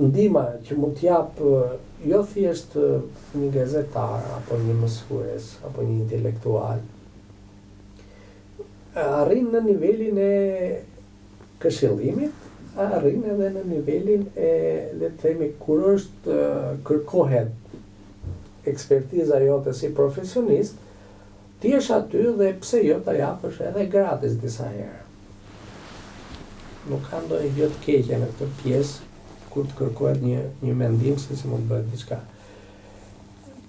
Speaker 2: ndihma që mund t'jap jo thjesht një gazetar apo një mësues apo një intelektual, arrin në nivelin e këshillimit, arrin edhe në nivelin e, le të themi, kur është kërkohet ekspertiza jote si profesionist, ti jesh aty dhe pse jo ta japësh edhe gratis disa herë. Nuk ka ndonjë gjë të keqe në këtë pjesë kur të kërkohet një mendim se si mund bëhet diçka.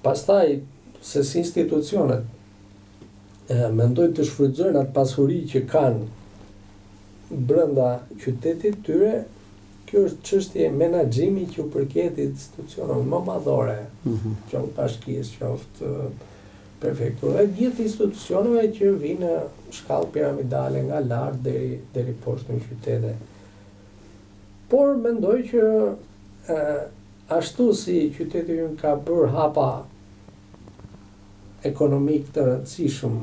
Speaker 2: Pastaj, se si institucionet mendojnë të shfrytëzojnë atë pasuri që kanë brenda qytetit tyre, kjo është çështje menaxhimi që u përket institucioneve më madhore, qoftë bashkisë, qoftë prefekturë, gjithë institucioneve që vinë në shkallë piramidale nga lart deri poshtë në qytete. Por mendoj që ashtu si qyteti ynë ka bërë hapa ekonomik të rëndësishëm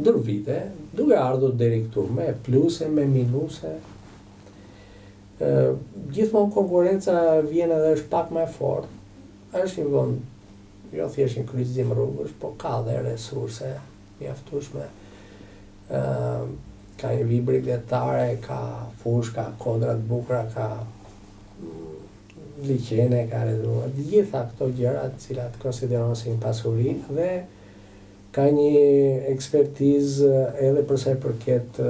Speaker 2: ndër vite, duke ardhur deri këtu me pluse, me minuse. Gjithmonë konkurenca vjen edhe është pak më e fortë. Është një vend, jo thjesht një kryqëzim rrugësh, po ka dhe resurse mjaftueshme. Ka një vibri detare, ka fush, ka kodra të bukura, ka liqene, ka rezervuar. Gjitha këto gjëra të cilat konsiderohen si një pasuri dhe ka një ekspertizë edhe për sa i përket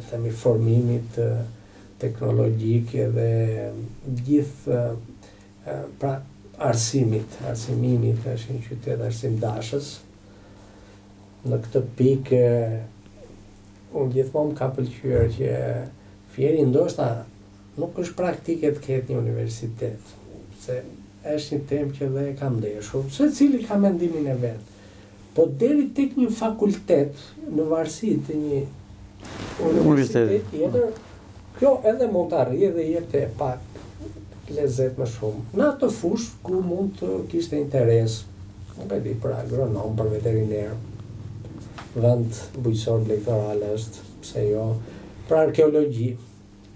Speaker 2: themi formimit teknologjik dhe gjithë pra arsimimit është një qytet arsimdashës. Në këtë pikë unë gjithmonë ka pëlqyer që Fieri ndoshta nuk është praktike të ketë një universitet, se është një temë që dhe e ka ndeshur, se cili ka mendimin e vet. Po deri tek një fakultet në varësi të një universitet tjetër, kjo edhe mund të arrijë dhe jepte pak lezet më shumë. Në atë fush ku mund të kishte interes, nuk e di, për agronom, për veteriner, vend bujqësor lektoral është, pse jo, për arkeologji,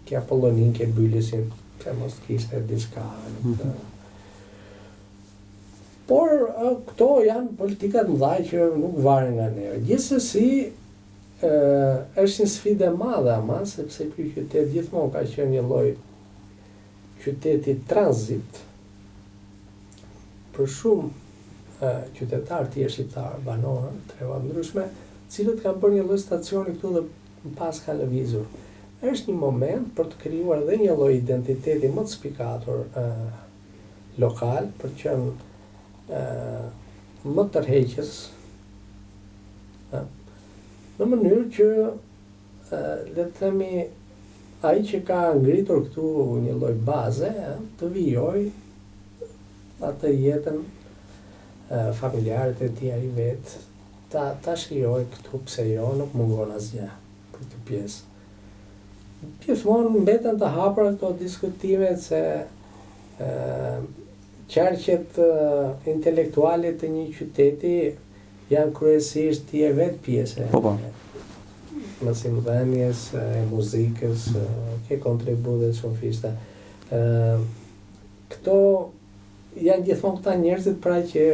Speaker 2: kja Apollonin, kja Byllisin, pse mos kishte diçka në këtë. Por këto janë politikat mëdha që nuk varen nga neve. Gjithsesi, është një sfidë e madhe ama, sepse ky qytet gjithmonë ka qenë një lloj qyteti tranzit për shumë qytetarë tjerë shqiptarë, banorë, treva ndryshme, cilët kanë bërë një lloj stacioni këtu dhe pas kanë lëvizur. Është një moment për të krijuar edhe një lloj identiteti më të spikatur lokal, për të qenë më tërheqës, në mënyrë që le të themi ai që ka ngritur këtu një lloj baze, të vijoj atë jetën familjarët e tij ai vet, ta shijoj këtu, pse jo, nuk mungon asgjë për këtë pjesë. Gjithmonë mbeten të hapura këto diskutimet se qarqet intelektuale të një qyteti janë kryesisht tje vetë pjesë mësimdhënies, e muzikës, ke kontributet shumë fishta. Këto janë gjithmonë këta njerëzit pra që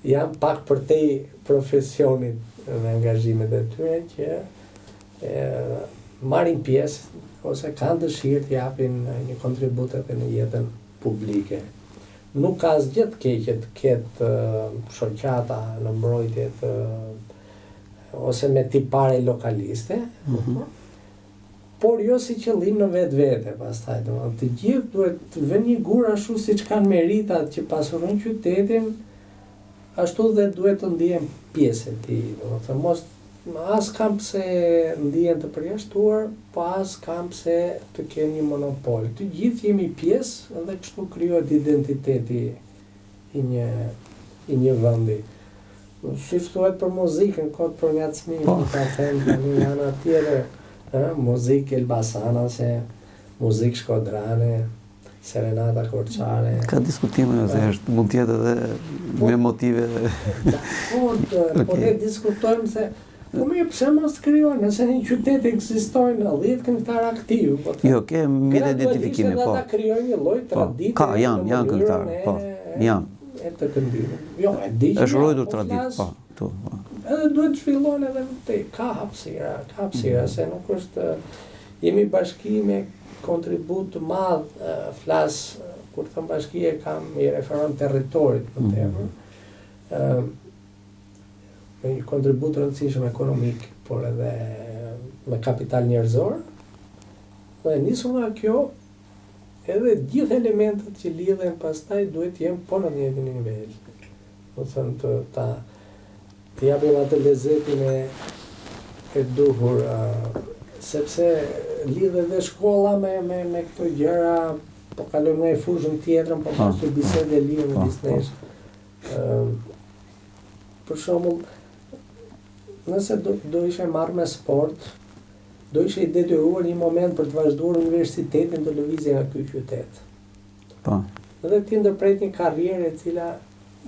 Speaker 2: janë pak përtej profesionit dhe angazhimet e tyre që marrin pjesë ose kanë dëshirë të japin një kontribut edhe në jetën publike. Nuk ka asgjë të keqe të ketë shoqata në mbrojtje të ose me tipare lokaliste, por jo si qëllim në vetvete pastaj, domethënë të gjithë duhet të vënë një gur ashtu siç kanë meritat që pasurojnë qytetin, ashtu dhe duhet të ndihen pjesë e tij, domethënë mos as kam pse ndihen të përjashtuar, po as kam pse të kenë një monopol. Të gjithë jemi pjesë dhe kështu krijohet identiteti i një vendi. Siç thuhet për muzikën, kot për ngacmim, ka thënë në janë tjetër, muzikë elbasanase, muzikë shkodrane, serenata korçare.
Speaker 1: Ka diskutime se është mund të jetë edhe me motive.
Speaker 2: Po ne diskutojmë se po mirë, pse mos krijojnë, nëse një qytet ekzistojnë 10 këngëtar aktiv.
Speaker 1: Jo, ke mirë identifikime, po.
Speaker 2: Ata krijojnë një lloj tradite.
Speaker 1: Ka, janë këngëtar, po. Janë.
Speaker 2: E të këndimit. Jo, e di që
Speaker 1: është ruajtur traditë, po.
Speaker 2: Edhe duhet zhvillohen edhe te ka hapësira, se nuk është jemi bashki me kontribut të madh, flas kur thon bashki e kam i referon territorit më tepër. Me një kontribut të rëndësishëm ekonomik, por edhe me kapital njerëzor. Dhe nisur nga kjo, edhe gjithë elementet që lidhen pastaj duhet të jenë po në një nivel. Do thënë të japim atë lezetin e duhur, sepse lidhe dhe shkolla me këto gjëra, po kalojmë nga e fushën tjetrën, po pas të bisede lidhe me biznes. Për shembull, nëse do ishe marrë me sport, do ishe i detyruar një moment për të vazhduar universitetin të lëvizje nga ky qytet.
Speaker 1: Po.
Speaker 2: Dhe ti ndërpret një karrierë e cila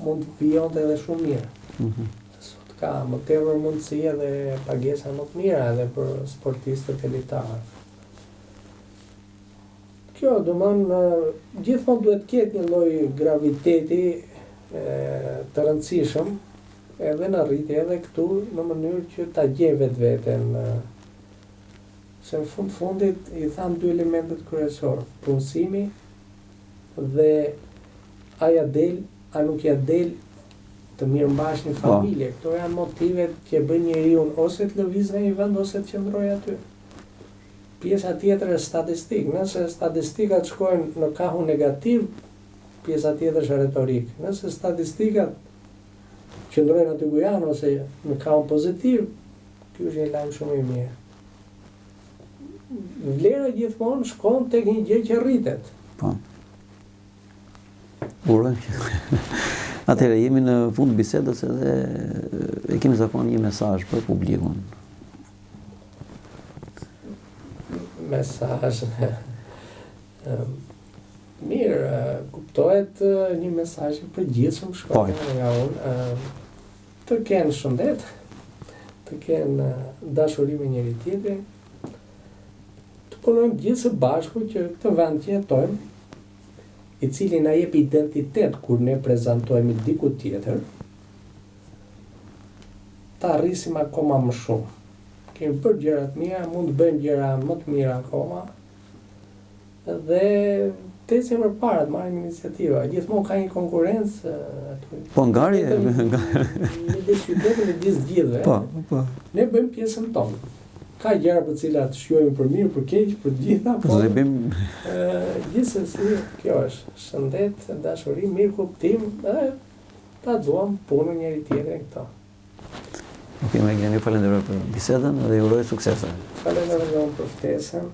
Speaker 2: mund të vijonte edhe shumë mirë. Sot ka më tepër mundësi edhe pagesa më të mira edhe për sportistët elitarë. Kjo, gjithmonë duhet ketë një lloj graviteti të rëndësishëm edhe në rritje edhe këtu në mënyrë që ta gjej vetveten. Se në fundit i tham dy elementet kryesorë, punësimi dhe a ja del, a nuk ja del të mirëmbash një familje. Këto janë motivet që bëjnë njeriu ose të lëvizë në një vend ose të qëndrojë aty. Pjesa tjetër është statistik. Nëse statistikat shkojnë në kahun negativ, pjesa tjetër është retorik. Nëse statistikat qëndrojnë aty ku janë ose në kahun pozitiv, ky është një lajm shumë i mirë. Vlera gjithmonë shkon tek një gjë që rritet.
Speaker 1: Po. Urojmë që... Atëherë, jemi në fund bisedës edhe e kemi zakon një mesazh për publikun.
Speaker 2: Mesazh... Mirë, kuptohet një mesazh i përgjithshëm shkon nga unë. Të kenë shëndet, të kenë dashuri me njëri tjetrin, të punojmë gjithë së bashku që këtë vend që jetojmë, i cili na jep identitet kur ne prezantohemi diku tjetër, ta arrisim akoma më shumë. Kemi bërë gjëra të mira, mund të bëjmë gjëra më të mira akoma, dhe të ecim përpara, të marrim iniciativa. Gjithmonë ka një konkurrencë aty.
Speaker 1: Po ngarje,
Speaker 2: midis qytetit dhe midis gjithëve.
Speaker 1: Po.
Speaker 2: Ne bëjmë pjesën tonë. Ka gjëra për cilat shijojmë për mirë, për keq, për gjitha, po. Gjithsesi, kjo është shëndet, dashuri, mirë kuptim, dhe ta duam punën njëri tjetrin këto.
Speaker 1: Okej, Magleni, ju falenderoj për bisedën dhe ju uroj suksese.
Speaker 2: Falenderoj për ftesën.